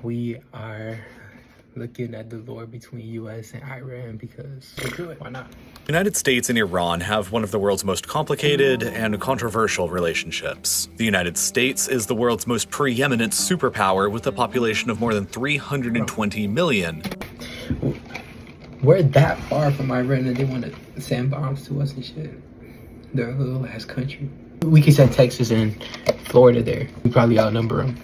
we are looking at the war between US and Iran because we'll do it. Why not? The United States and Iran have one of the world's most complicated and controversial relationships. The United States is the world's most preeminent superpower with a population of more than 320 million. We're that far from Iran that they want to send bombs to us and shit. They're a little ass country. We could send Texas and Florida there. We probably outnumber them.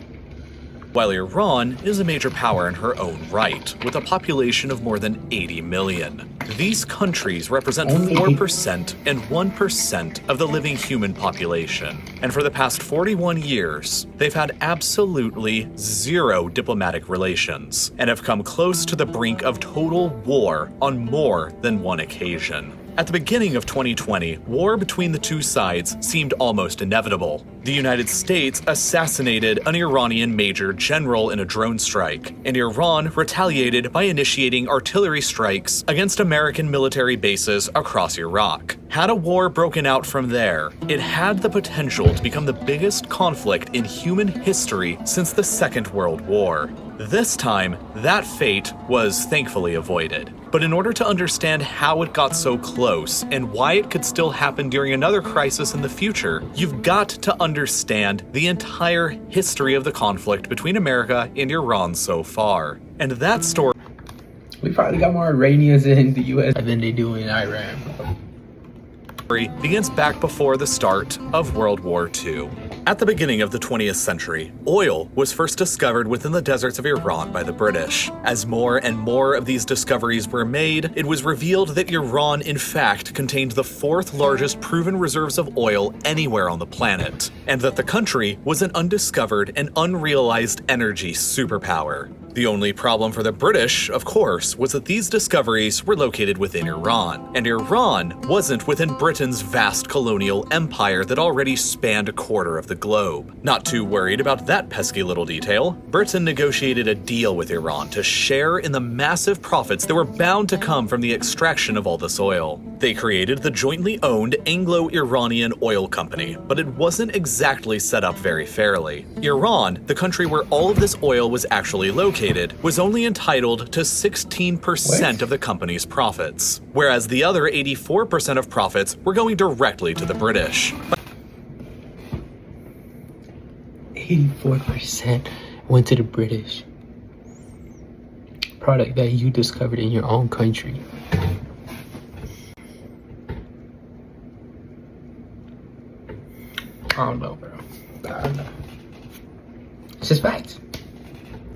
While Iran is a major power in her own right, with a population of more than 80 million. These countries represent 4% and 1% of the living human population. And for the past 41 years, they've had absolutely zero diplomatic relations, and have come close to the brink of total war on more than one occasion. At the beginning of 2020, war between the two sides seemed almost inevitable. The United States assassinated an Iranian major general in a drone strike, and Iran retaliated by initiating artillery strikes against American military bases across Iraq. Had a war broken out from there, it had the potential to become the biggest conflict in human history since the Second World War. This time, that fate was thankfully avoided. But in order to understand how it got so close and why it could still happen during another crisis in the future, you've got to understand the entire history of the conflict between America and Iran so far. And that story... We probably got more Iranians in the US than they do in Iran, bro. Begins back before the start of World War II. At the beginning of the 20th century, oil was first discovered within the deserts of Iran by the British. As more and more of these discoveries were made, it was revealed that Iran in fact contained the fourth largest proven reserves of oil anywhere on the planet, and that the country was an undiscovered and unrealized energy superpower. The only problem for the British, of course, was that these discoveries were located within Iran, and Iran wasn't within Britain's vast colonial empire that already spanned a quarter of the globe. Not too worried about that pesky little detail, Britain negotiated a deal with Iran to share in the massive profits that were bound to come from the extraction of all this oil. They created the jointly owned Anglo-Iranian Oil Company, but it wasn't exactly set up very fairly. Iran, the country where all of this oil was actually located, was only entitled to 16% of the company's profits, whereas the other 84% of profits were going directly to the British. 84% went to the British. Product that you discovered in your own country. I don't know, bro. I don't know. It's just facts.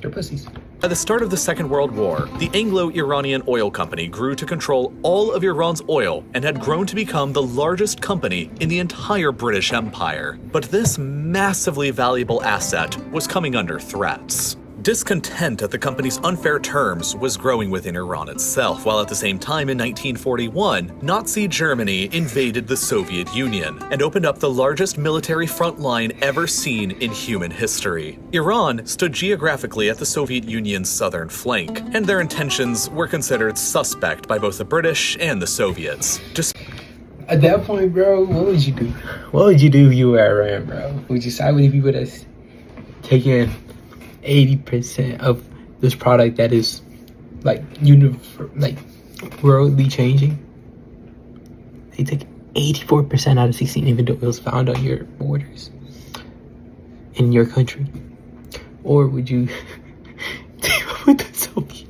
They're pussies. At the start of the Second World War, the Anglo-Iranian Oil Company grew to control all of Iran's oil and had grown to become the largest company in the entire British Empire. But this massively valuable asset was coming under threats. Discontent at the company's unfair terms was growing within Iran itself, while at the same time in 1941, Nazi Germany invaded the Soviet Union and opened up the largest military front line ever seen in human history. Iran stood geographically at the Soviet Union's southern flank, and their intentions were considered suspect by both the British and the Soviets. At that point, bro, what would you do? What would you do if you were Iran, bro? Would you side with the people that's taking 80% of this product that is like worldly changing? They take 84% out of 16, even though it was found on your borders in your country. Or would you team up with the Soviets?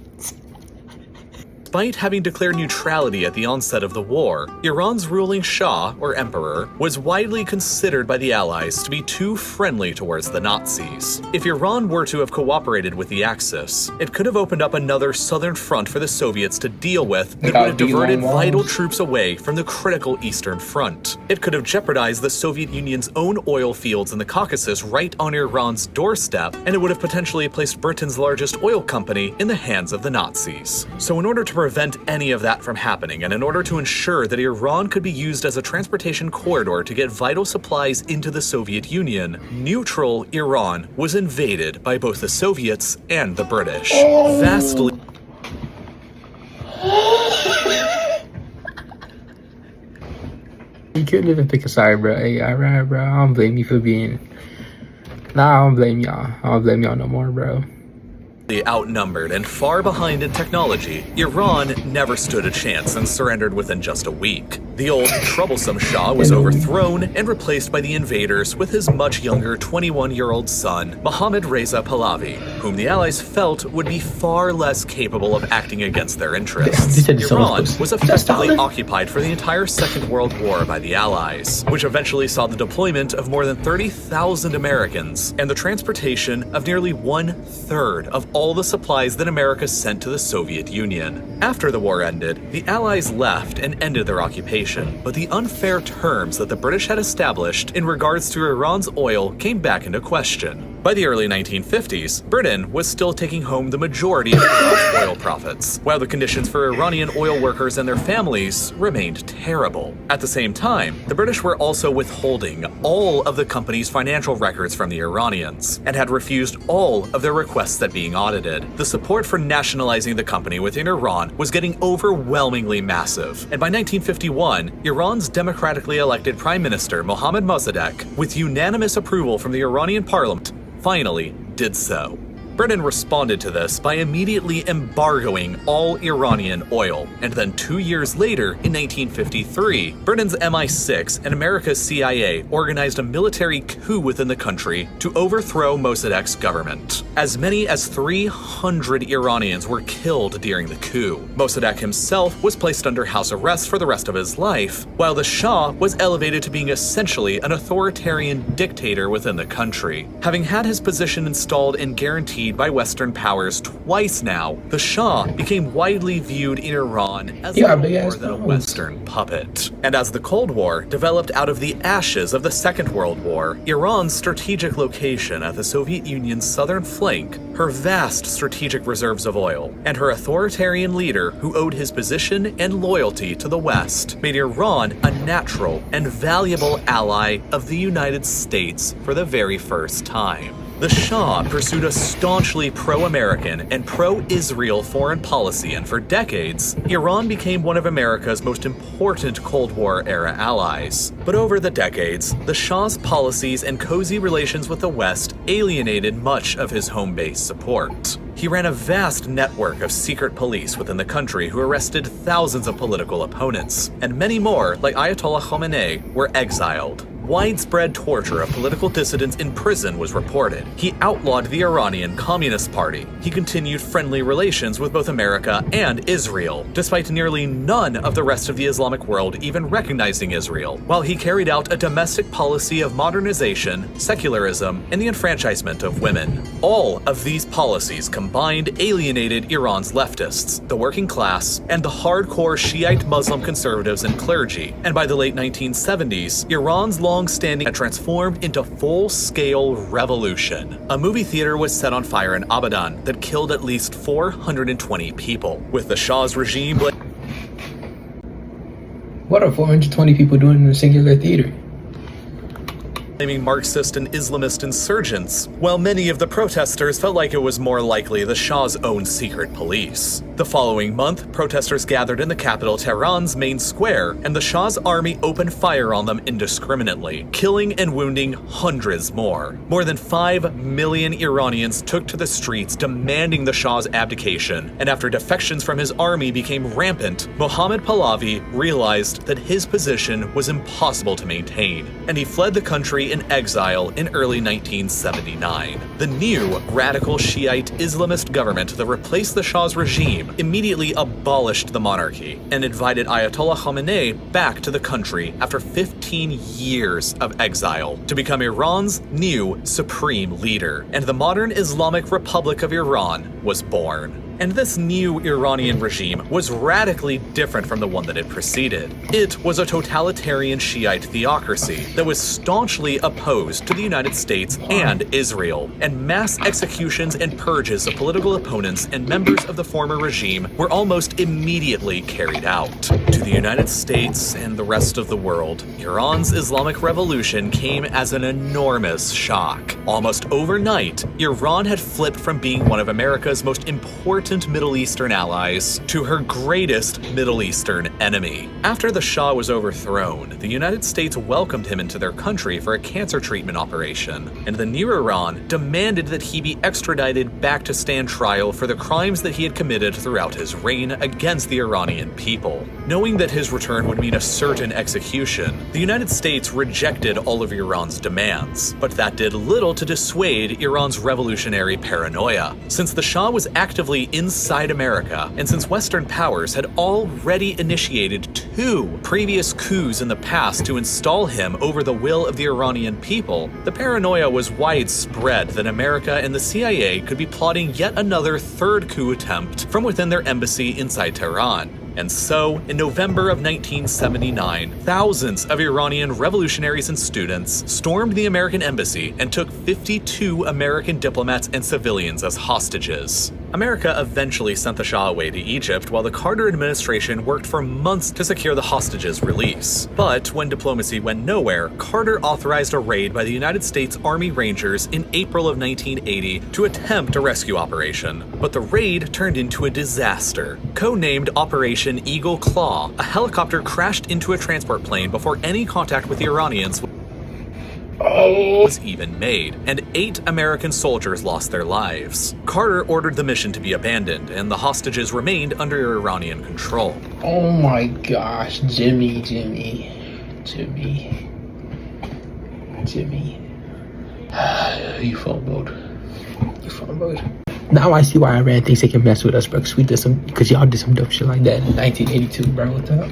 Despite having declared neutrality at the onset of the war, Iran's ruling Shah, or emperor, was widely considered by the Allies to be too friendly towards the Nazis. If Iran were to have cooperated with the Axis, it could have opened up another southern front for the Soviets to deal with that would have diverted vital troops away from the critical Eastern Front. It could have jeopardized the Soviet Union's own oil fields in the Caucasus right on Iran's doorstep, and it would have potentially placed Britain's largest oil company in the hands of the Nazis. So in order to prevent any of that from happening, and in order to ensure that Iran could be used as a transportation corridor to get vital supplies into the Soviet Union, neutral Iran was invaded by both the Soviets and the British. Vastly. You couldn't even pick a side, bro. Hey, alright, bro. I don't blame you for being... Nah, I don't blame y'all. I don't blame y'all no more, bro. outnumbered and far behind in technology, Iran never stood a chance and surrendered within just a week. The old, troublesome Shah was overthrown and replaced by the invaders with his much younger 21-year-old son, Mohammad Reza Pahlavi, whom the Allies felt would be far less capable of acting against their interests. Iran was effectively occupied for the entire Second World War by the Allies, which eventually saw the deployment of more than 30,000 Americans and the transportation of nearly 1/3 of all the supplies that America sent to the Soviet Union. After the war ended, the Allies left and ended their occupation, but the unfair terms that the British had established in regards to Iran's oil came back into question. By the early 1950s, Britain was still taking home the majority of Iran's oil profits, while the conditions for Iranian oil workers and their families remained terrible. At the same time, the British were also withholding all of the company's financial records from the Iranians, and had refused all of their requests at being audited. The support for nationalizing the company within Iran was getting overwhelmingly massive, and by 1951, Iran's democratically elected Prime Minister Mohammad Mossadegh, with unanimous approval from the Iranian parliament, finally did so. Britain responded to this by immediately embargoing all Iranian oil, and then 2 years later, in 1953, Britain's MI6 and America's CIA organized a military coup within the country to overthrow Mossadegh's government. As many as 300 Iranians were killed during the coup. Mossadegh himself was placed under house arrest for the rest of his life, while the Shah was elevated to being essentially an authoritarian dictator within the country. Having had his position installed and guaranteed by Western powers twice now, the Shah became widely viewed in Iran as little more than a Western puppet. And as the Cold War developed out of the ashes of the Second World War, Iran's strategic location at the Soviet Union's southern flank, her vast strategic reserves of oil, and her authoritarian leader who owed his position and loyalty to the West, made Iran a natural and valuable ally of the United States for the very first time. The Shah pursued a staunchly pro-American and pro-Israel foreign policy, and for decades, Iran became one of America's most important Cold War-era allies. But over the decades, the Shah's policies and cozy relations with the West alienated much of his home base support. He ran a vast network of secret police within the country who arrested thousands of political opponents, and many more, like Ayatollah Khamenei, were exiled. Widespread torture of political dissidents in prison was reported. He outlawed the Iranian Communist Party. He continued friendly relations with both America and Israel, despite nearly none of the rest of the Islamic world even recognizing Israel, while he carried out a domestic policy of modernization, secularism, and the enfranchisement of women. All of these policies combined alienated Iran's leftists, the working class, and the hardcore Shiite Muslim conservatives and clergy, and by the late 1970s, Iran's long-standing had transformed into full-scale revolution. A movie theater was set on fire in Abadan that killed at least 420 people, with the Shah's regime What are 420 people doing in a singular theater? blaming Marxist and Islamist insurgents, while many of the protesters felt like it was more likely the Shah's own secret police. The following month, protesters gathered in the capital Tehran's main square, and the Shah's army opened fire on them indiscriminately, killing and wounding hundreds more. More than 5 million Iranians took to the streets demanding the Shah's abdication, and after defections from his army became rampant, Mohammad Pahlavi realized that his position was impossible to maintain, and he fled the country in exile in early 1979. The new radical Shiite Islamist government that replaced the Shah's regime immediately abolished the monarchy and invited Ayatollah Khamenei back to the country after 15 years of exile to become Iran's new supreme leader, and the modern Islamic Republic of Iran was born. And this new Iranian regime was radically different from the one that had preceded. It was a totalitarian Shiite theocracy that was staunchly opposed to the United States and Israel, and mass executions and purges of political opponents and members of the former regime were almost immediately carried out. To the United States and the rest of the world, Iran's Islamic Revolution came as an enormous shock. Almost overnight, Iran had flipped from being one of America's most important important Middle Eastern allies to her greatest Middle Eastern enemy. After the Shah was overthrown, the United States welcomed him into their country for a cancer treatment operation, and the new Iran demanded that he be extradited back to stand trial for the crimes that he had committed throughout his reign against the Iranian people. Knowing that his return would mean a certain execution, the United States rejected all of Iran's demands, but that did little to dissuade Iran's revolutionary paranoia. Since the Shah was actively inside America, and since Western powers had already initiated 2 previous coups in the past to install him over the will of the Iranian people, the paranoia was widespread that America and the CIA could be plotting yet another 3rd coup attempt from within their embassy inside Tehran. And so, in November of 1979, thousands of Iranian revolutionaries and students stormed the American embassy and took 52 American diplomats and civilians as hostages. America eventually sent the Shah away to Egypt, while the Carter administration worked for months to secure the hostages' release. But when diplomacy went nowhere, Carter authorized a raid by the United States Army Rangers in April of 1980 to attempt a rescue operation. But the raid turned into a disaster. Codenamed Operation Eagle Claw, a helicopter crashed into a transport plane before any contact with the Iranians was even made, and 8 American soldiers lost their lives. Carter ordered the mission to be abandoned, and the hostages remained under Iranian control. Oh my gosh, Jimmy. You FOMO'd. Now I see why Iran thinks they can mess with us, bro, because y'all did some dumb shit like that in 1982, bro. What's up?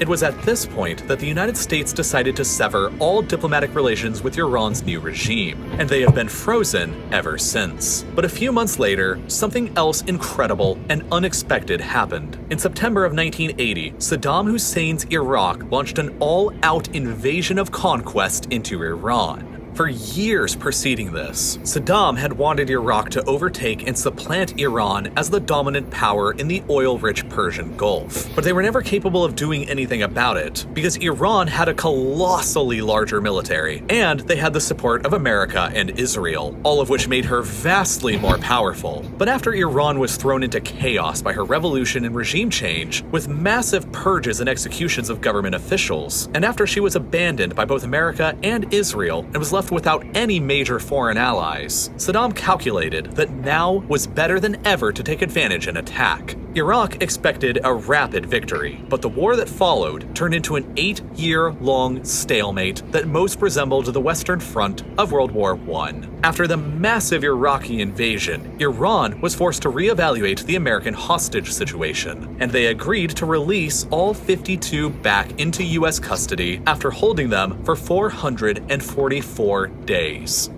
It was at this point that the United States decided to sever all diplomatic relations with Iran's new regime, and they have been frozen ever since. But a few months later, something else incredible and unexpected happened. In September of 1980, Saddam Hussein's Iraq launched an all-out invasion of conquest into Iran. For years preceding this, Saddam had wanted Iraq to overtake and supplant Iran as the dominant power in the oil-rich Persian Gulf. But they were never capable of doing anything about it, because Iran had a colossally larger military, and they had the support of America and Israel, all of which made her vastly more powerful. But after Iran was thrown into chaos by her revolution and regime change, with massive purges and executions of government officials, and after she was abandoned by both America and Israel and was left without any major foreign allies, Saddam calculated that now was better than ever to take advantage and attack. Iraq expected a rapid victory, but the war that followed turned into an 8-year-long stalemate that most resembled the Western Front of World War I. After the massive Iraqi invasion, Iran was forced to reevaluate the American hostage situation, and they agreed to release all 52 back into U.S. custody after holding them for 444 days.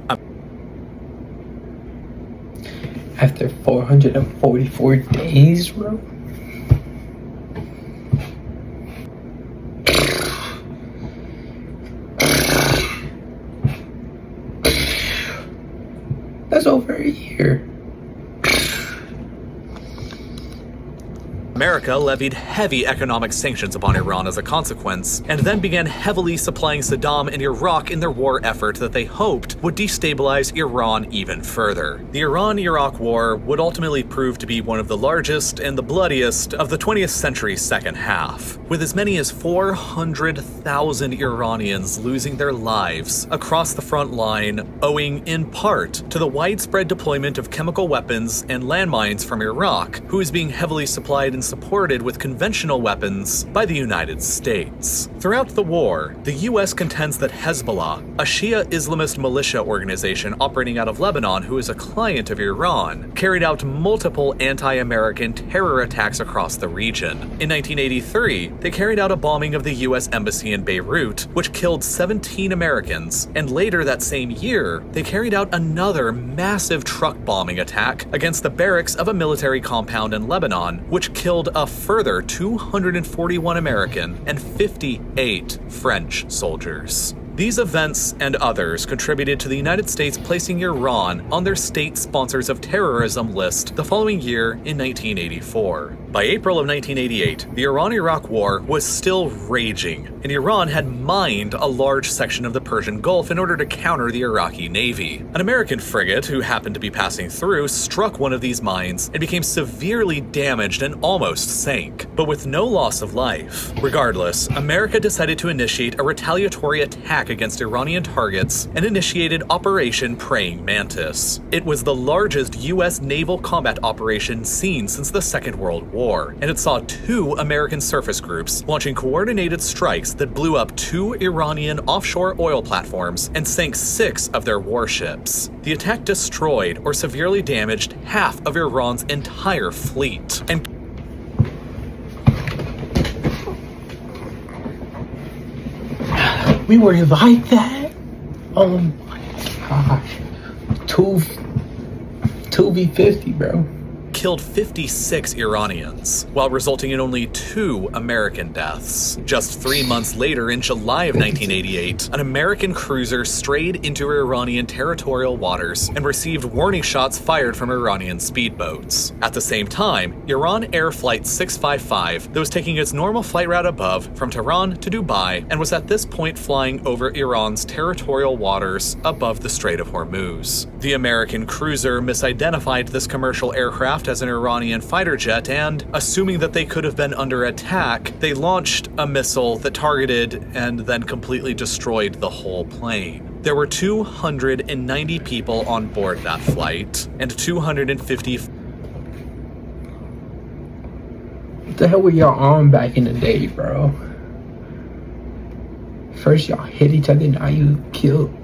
After 444 days, bro? That's over a year. America levied heavy economic sanctions upon Iran as a consequence, and then began heavily supplying Saddam and Iraq in their war effort that they hoped would destabilize Iran even further. The Iran-Iraq War would ultimately prove to be one of the largest and the bloodiest of the 20th century's second half, with as many as 400,000 Iranians losing their lives across the front line, owing in part to the widespread deployment of chemical weapons and landmines from Iraq, who is being heavily supplied and supported with conventional weapons by the United States. Throughout the war, the U.S. contends that Hezbollah, a Shia Islamist militia organization operating out of Lebanon who is a client of Iran, carried out multiple anti-American terror attacks across the region. In 1983, they carried out a bombing of the U.S. Embassy in Beirut, which killed 17 Americans, and later that same year, they carried out another massive truck bombing attack against the barracks of a military compound in Lebanon, which killed a further 241 American and 58 French soldiers. These events and others contributed to the United States placing Iran on their state sponsors of terrorism list the following year in 1984. By April of 1988, the Iran-Iraq War was still raging, and Iran had mined a large section of the Persian Gulf in order to counter the Iraqi Navy. An American frigate who happened to be passing through struck one of these mines and became severely damaged and almost sank, but with no loss of life. Regardless, America decided to initiate a retaliatory attack against Iranian targets and initiated Operation Praying Mantis. It was the largest U.S. naval combat operation seen since the Second World War, and it saw 2 American surface groups launching coordinated strikes that blew up 2 Iranian offshore oil platforms and sank 6 of their warships. The attack destroyed or severely damaged half of Iran's entire fleet, and we were like that? Oh my gosh. 2v50, bro. killed 56 Iranians, while resulting in only 2 American deaths. Just 3 months later, in July of 1988, an American cruiser strayed into Iranian territorial waters and received warning shots fired from Iranian speedboats. At the same time, Iran Air Flight 655, that was taking its normal flight route above from Tehran to Dubai, and was at this point flying over Iran's territorial waters above the Strait of Hormuz. The American cruiser misidentified this commercial aircraft as an Iranian fighter jet, and, assuming that they could have been under attack, they launched a missile that targeted and then completely destroyed the whole plane. There were 290 people on board that flight, and 250. What the hell were y'all on back in the day, bro? First y'all hit each other, now you kill.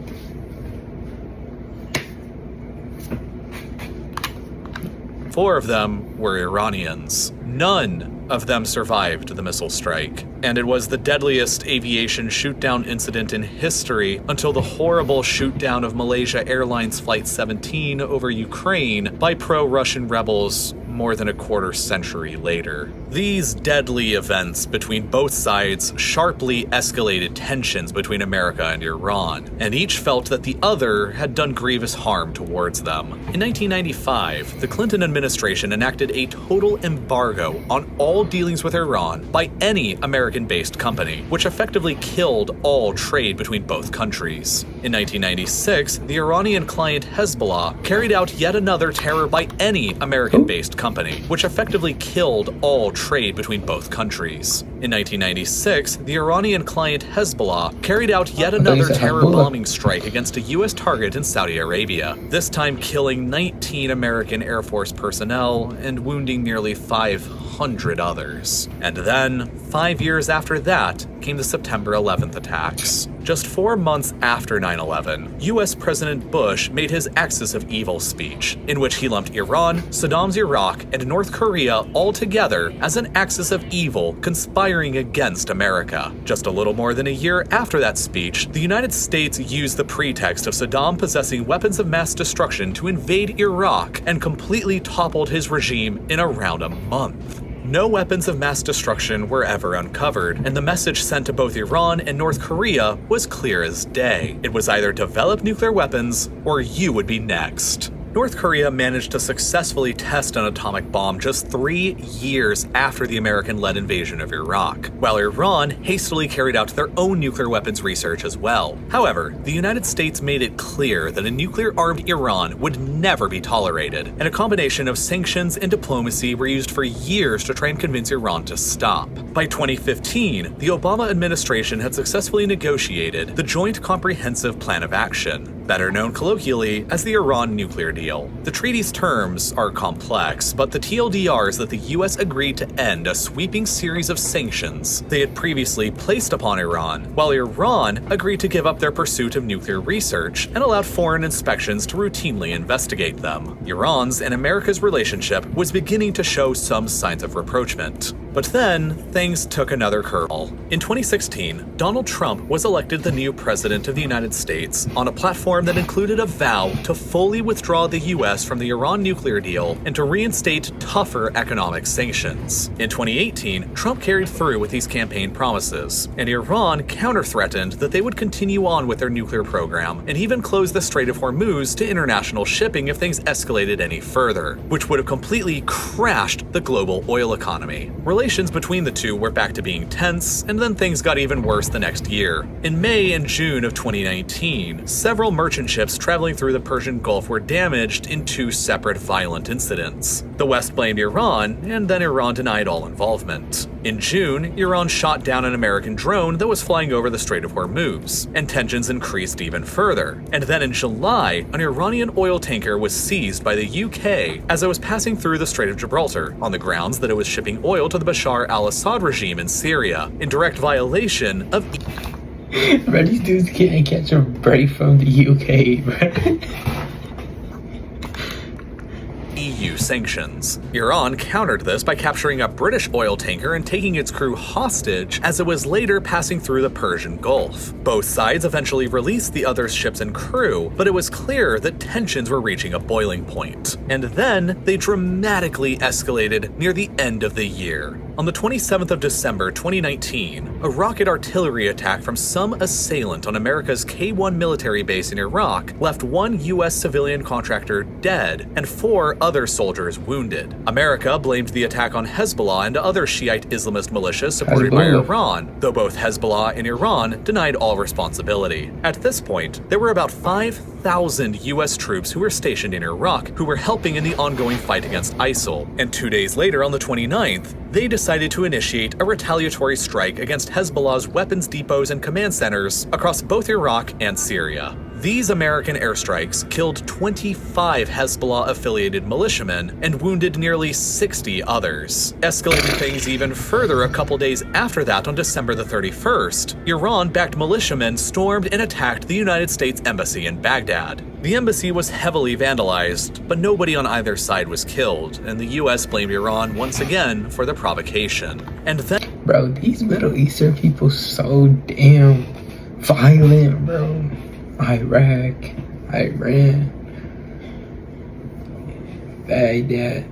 Four of them were Iranians. None of them survived the missile strike, and it was the deadliest aviation shoot-down incident in history until the horrible shoot-down of Malaysia Airlines Flight 17 over Ukraine by pro-Russian rebels more than a quarter century later. These deadly events between both sides sharply escalated tensions between America and Iran, and each felt that the other had done grievous harm towards them. In 1995, the Clinton administration enacted a total embargo on all dealings with Iran by any American-based company, which effectively killed all trade between both countries. In 1996, the Iranian client Hezbollah carried out yet another terror by any American-based company, which effectively killed all trade between both countries. In 1996, the Iranian client Hezbollah carried out yet another terror bombing strike against a U.S. target in Saudi Arabia, this time killing 19 American Air Force personnel and wounding nearly 500 others. And then, 5 years after that, came the September 11th attacks. Just 4 months after 9/11, U.S. President Bush made his Axis of Evil speech, in which he lumped Iran, Saddam's Iraq, and North Korea all together as an axis of evil conspiring against America. Just a little more than a year after that speech, the United States used the pretext of Saddam possessing weapons of mass destruction to invade Iraq and completely toppled his regime in around a month. No weapons of mass destruction were ever uncovered, and the message sent to both Iran and North Korea was clear as day. It was either develop nuclear weapons, or you would be next. North Korea managed to successfully test an atomic bomb just 3 years after the American-led invasion of Iraq, while Iran hastily carried out their own nuclear weapons research as well. However, the United States made it clear that a nuclear-armed Iran would never be tolerated, and a combination of sanctions and diplomacy were used for years to try and convince Iran to stop. By 2015, the Obama administration had successfully negotiated the Joint Comprehensive Plan of Action, better known colloquially as the Iran nuclear deal. The treaty's terms are complex, but the TLDR is that the US agreed to end a sweeping series of sanctions they had previously placed upon Iran, while Iran agreed to give up their pursuit of nuclear research and allowed foreign inspections to routinely investigate them. Iran's and America's relationship was beginning to show some signs of rapprochement. But then, things took another curveball. In 2016, Donald Trump was elected the new president of the United States on a platform that included a vow to fully withdraw the US from the Iran nuclear deal and to reinstate tougher economic sanctions. In 2018, Trump carried through with these campaign promises, and Iran counter-threatened that they would continue on with their nuclear program and even close the Strait of Hormuz to international shipping if things escalated any further, which would have completely crashed the global oil economy. Relations between the two were back to being tense, and then things got even worse the next year. In May and June of 2019, several merchant ships traveling through the Persian Gulf were damaged in two separate violent incidents. The West blamed Iran, and then Iran denied all involvement. In June, Iran shot down an American drone that was flying over the Strait of Hormuz, and tensions increased even further. And then in July, an Iranian oil tanker was seized by the UK as it was passing through the Strait of Gibraltar on the grounds that it was shipping oil to the Bashar al-Assad regime in Syria, in direct violation of Bro, these dudes can't catch a break from the UK, bro. EU sanctions. Iran countered this by capturing a British oil tanker and taking its crew hostage as it was later passing through the Persian Gulf. Both sides eventually released the other ships and crew, but it was clear that tensions were reaching a boiling point. And then they dramatically escalated near the end of the year. On the 27th of December 2019, a rocket artillery attack from some assailant on America's K-1 military base in Iraq left one U.S. civilian contractor dead and 4 other soldiers wounded. America blamed the attack on Hezbollah and other Shiite Islamist militias supported by Iran, though both Hezbollah and Iran denied all responsibility. At this point, there were about 5,000 U.S. troops who were stationed in Iraq who were helping in the ongoing fight against ISIL, and 2 days later on the 29th, they decided to initiate a retaliatory strike against Hezbollah's weapons depots and command centers across both Iraq and Syria. These American airstrikes killed 25 Hezbollah-affiliated militiamen and wounded nearly 60 others. Escalating things even further a couple days after that on December the 31st, Iran-backed militiamen stormed and attacked the United States Embassy in Baghdad. The embassy was heavily vandalized, but nobody on either side was killed, and the US blamed Iran once again for the provocation. And then— Bro, these Middle Eastern people so damn violent, bro. Iraq, Iran, Baghdad,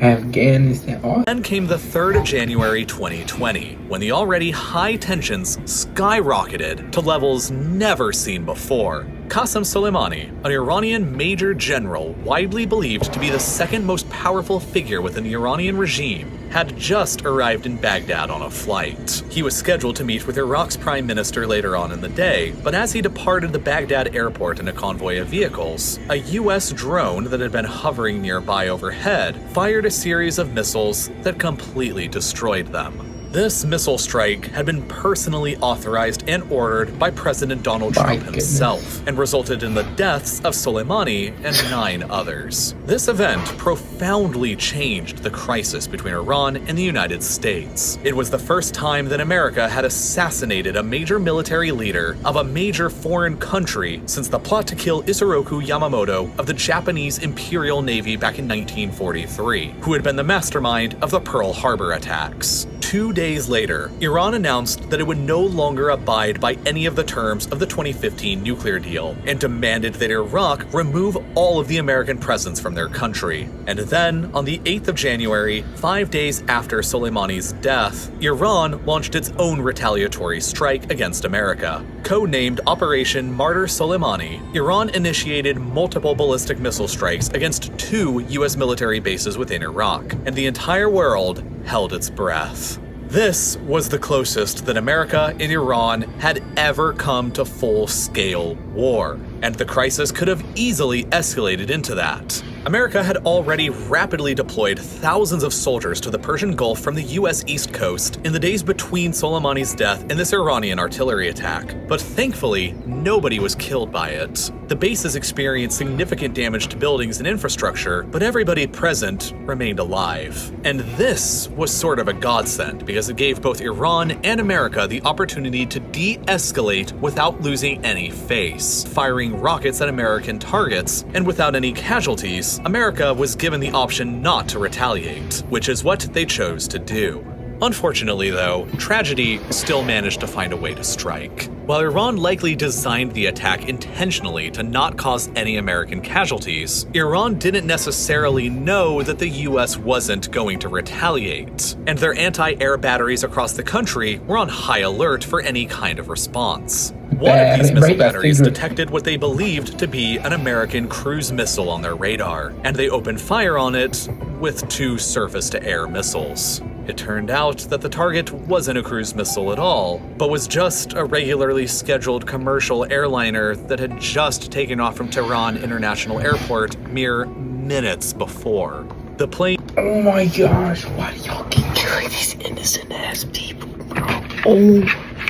Afghanistan. Then came the 3rd of January 2020, when the already high tensions skyrocketed to levels never seen before. Qasem Soleimani, an Iranian major general widely believed to be the second most powerful figure within the Iranian regime, had just arrived in Baghdad on a flight. He was scheduled to meet with Iraq's prime minister later on in the day, but as he departed the Baghdad airport in a convoy of vehicles, a US drone that had been hovering nearby overhead fired a series of missiles that completely destroyed them. This missile strike had been personally authorized and ordered by President Donald Trump himself, and resulted in the deaths of Soleimani and 9 others. This event profoundly changed the crisis between Iran and the United States. It was the first time that America had assassinated a major military leader of a major foreign country since the plot to kill Isoroku Yamamoto of the Japanese Imperial Navy back in 1943, who had been the mastermind of the Pearl Harbor attacks. 2 days later, Iran announced that it would no longer abide by any of the terms of the 2015 nuclear deal and demanded that Iraq remove all of the American presence from their country. And then, on the 8th of January, 5 days after Soleimani's death, Iran launched its own retaliatory strike against America. Codenamed Operation Martyr Soleimani, Iran initiated multiple ballistic missile strikes against 2 US military bases within Iraq, and the entire world held its breath. This was the closest that America and Iran had ever come to full-scale war, and the crisis could have easily escalated into that. America had already rapidly deployed thousands of soldiers to the Persian Gulf from the US East Coast in the days between Soleimani's death and this Iranian artillery attack, but thankfully, nobody was killed by it. The bases experienced significant damage to buildings and infrastructure, but everybody present remained alive. And this was sort of a godsend because it gave both Iran and America the opportunity to de-escalate without losing any face, firing rockets at American targets and without any casualties case, America was given the option not to retaliate, which is what they chose to do. Unfortunately, though, tragedy still managed to find a way to strike. While Iran likely designed the attack intentionally to not cause any American casualties, Iran didn't necessarily know that the US wasn't going to retaliate, and their anti-air batteries across the country were on high alert for any kind of response. One of these missile batteries detected what they believed to be an American cruise missile on their radar, and they opened fire on it with 2 surface-to-air missiles. It turned out that the target wasn't a cruise missile at all, but was just a regularly scheduled commercial airliner that had just taken off from Tehran International Airport mere minutes before. The plane— Oh my gosh, why do y'all keep killing these innocent ass people, bro? Oh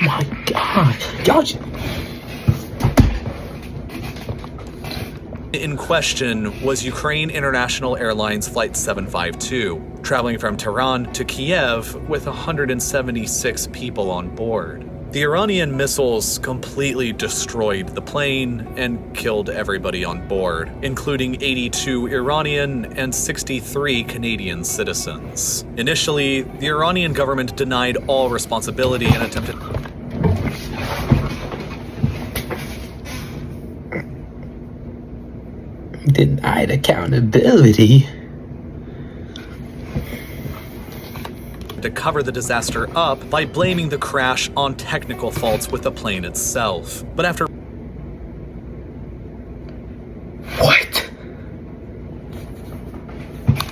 my god. Y'all just— in question was Ukraine International Airlines Flight 752, traveling from Tehran to Kiev with 176 people on board. The Iranian missiles completely destroyed the plane and killed everybody on board, including 82 Iranian and 63 Canadian citizens. Initially, the Iranian government denied all responsibility and attempted denied accountability to cover the disaster up by blaming the crash on technical faults with the plane itself. But after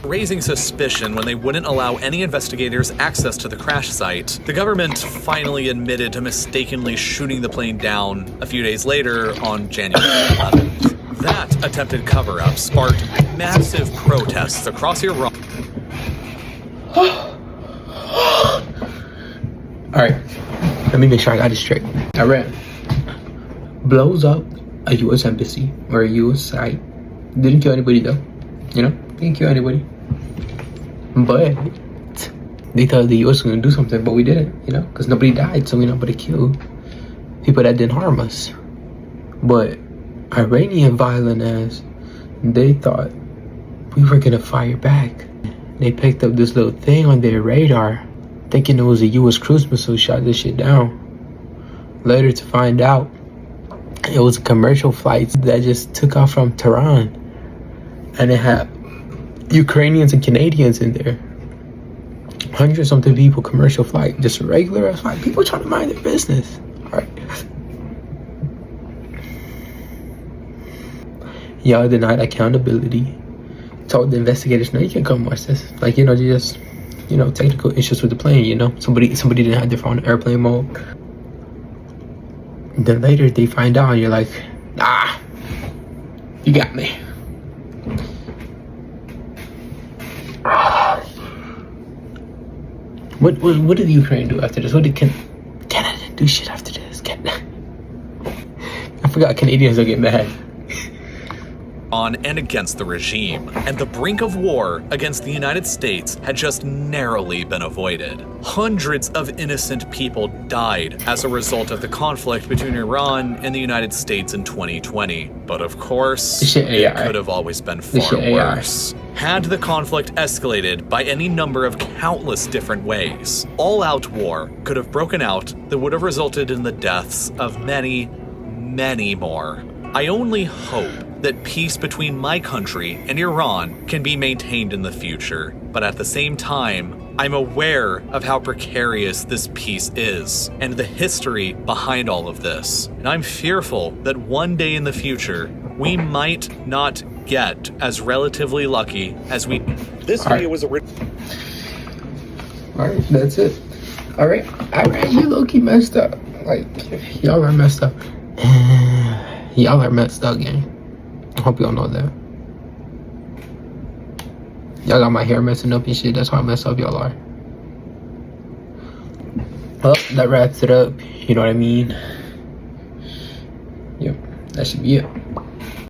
raising suspicion when they wouldn't allow any investigators access to the crash site, the government finally admitted to mistakenly shooting the plane down a few days later on January 11th. That attempted cover-up sparked massive protests across Iran. Alright, let me make sure I got it straight. Iran blows up a US embassy or a US site. Didn't kill anybody though. You know? Didn't kill anybody. But they thought the US was gonna do something, but we didn't, you know? Because nobody died, so we know but it killed people that didn't harm us. But Iranian violent ass, they thought we were gonna fire back. They picked up this little thing on their radar, thinking it was a US cruise missile, shot this shit down. Later to find out, it was a commercial flight that just took off from Tehran. And it had Ukrainians and Canadians in there. 100-something people, commercial flight, just a regular ass flight. People trying to mind their business. Alright. Y'all denied accountability. Told the investigators, no, you can't come watch this. Like, you know, just, you know, technical issues with the plane, you know. Somebody didn't have their phone in airplane mode. And then later they find out and you're like, ah, you got me. What did Ukraine do after this? What did Canada do shit after this? I forgot Canadians don't get mad. On and against the regime, and the brink of war against the United States had just narrowly been avoided. Hundreds of innocent people died as a result of the conflict between Iran and the United States in 2020. But of course, it could have always been far worse. Had the conflict escalated by any number of countless different ways, all-out war could have broken out that would have resulted in the deaths of many, many more. I only hope that peace between my country and Iran can be maintained in the future, but at the same time, I'm aware of how precarious this peace is and the history behind all of this, and I'm fearful that one day in the future, we might not get as relatively lucky as we— This video was originally— Alright, that's it. Alright, you low-key messed up. Like, y'all are messed up. Y'all are messed up, gang. I hope y'all know that. Y'all got my hair messing up and shit. That's how messed up y'all are. Well, that wraps it up. You know what I mean? Yep, that should be it.